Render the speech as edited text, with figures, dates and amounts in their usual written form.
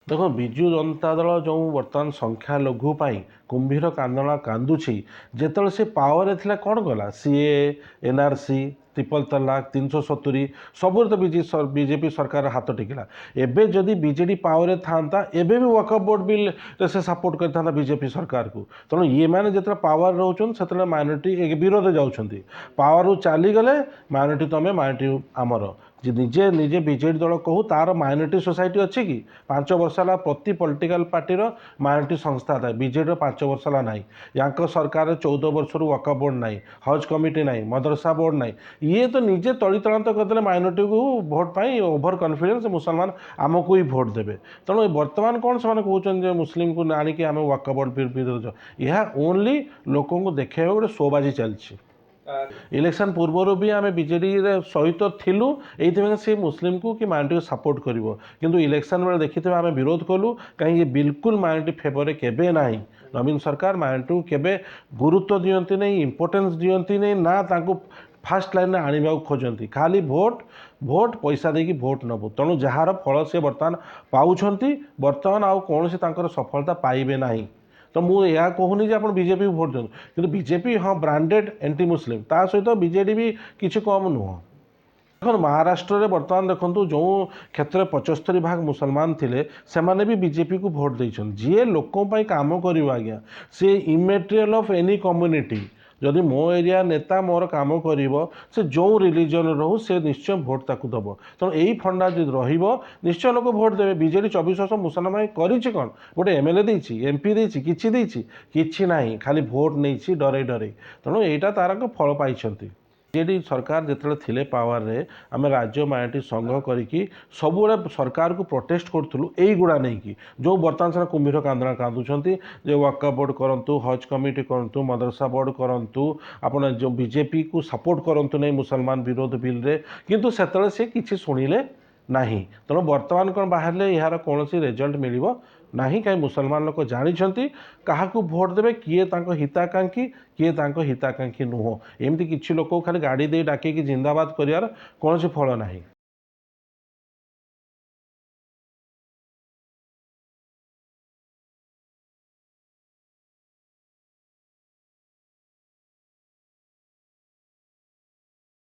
देखो विजु जनता दल जो बर्तमान संख्या लघु कुंभीर कांदना कांदुची जिते से पावर थिला कौन कला सीए एनआरसी ट्रिपल तलाक 370 सब तो बीजेपी सरकार हाथ टेकिला एबे जदि बीजेडी पावर था एबे भी वक्फ बोर्ड बिल से सपोर्ट करता बीजेपी सरकार को तेणु ये मैंने जो पावर रोचन से माइनॉरिटी विरोध जाऊँच पावर चलीगले माइनॉरिटी तुम्हें माइनॉरिटी आमर निजे निजे बीजेडी दल कहू तार माइनॉरिटी सोसाइटी अच्छी कि 5 वर्ष है प्रति पॉलिटिकल पार्टीर माइनॉरिटी संस्था था बीजेडी 5 वर्ष है ना या सरकार 14 वर्ष वक्फ बोर्ड ना हज कमिटी ना मदरसा बोर्ड ना ये तो निजे तलीतलांत करते माइनॉरिटी को भोट पाई ओभर कॉन्फिडेंस मुसलमान आमको ही भोट देवे तेणु बर्तमान कौन से कहते मुस्लिम को आणिकी आम वक्फ बोर्ड विरोध यह ओनली लोक देखा गोटे शोबाजी चलती इलेक्शन पूर्वर भी आम बीजेडी सहित थिलु ये सी मुस्लिम को कि माइनॉरिटी सपोर्ट करिवो किंतु इलेक्शन बेले देखिए आम विरोध कलु कहीं बिल्कुल माइनॉरिटी फेवर केबे ना नवीन सरकार माइनॉरिटी को केबे गुरुत्व दियंती नहीं इंपोर्टेंस दियंती नहीं ना तांको फास्ट लाइन में आने खोजती खाली भोट भोट पैसा देकी भोट नबू तेणु जार फल से बर्तमान पाँच बर्तमान आउ कौन सफलता पाइबे ना तो मुझे कहूनी जे आप बीजेपी को भोट दिखाँ कि बीजेपी हाँ ब्रांडेड एंटी मुस्लिम ता सहित बीजेडी भी किसी कम नुह देखो महाराष्ट्र में बर्तमान देखो जो क्षेत्र में 75% मुसलमान थे से भी बीजेपी को भोट देते जी लोकों काम कर आज्ञा सी इमेटेरियल ऑफ एनी कम्युनिटी जदि मो एरिया नेता मोर काम कर से जो रिलीजन रो से निश्चय भोट ताकू दब तेणु यही फंडा जो निश्चय लोग भोट देवे बीजेडी 24 वर्ष मुसलमान कौन गोटे एमएलए देती एमपी देती किसी ना खाली भोट नहीं डरे डरे तेणु यहाँ तार फल पाई बीजेडी सरकार जिते थिले पावर रे आम राज्य माइनॉरिटी संघ करी सबुले सरकार को प्रोटेस्ट करूँ यहीगुड़ा नहीं जो बर्तमान से कुंभीर कांदना कांदुंट जो वक्फ बोर्ड करूँ हज कमिटी करूँ मदरसा बोर्ड करूँ आपड़ जो बीजेपी को सपोर्ट करूँ नहीं मुसलमान विरोध बिल रे किंतु से सी किसी शुणिले नहीं तेणु बर्तमान कौन बाहर यार कौन रिजल्ट मिल ना कहीं मुसलमान लोग जानते क्या भोट देवे किए हिताकांक्षी किए हिताकांक्षी नुह एमती किसी लोक खाली गाड़ी दे डाक जिंदाबाद कर कौन फल ना।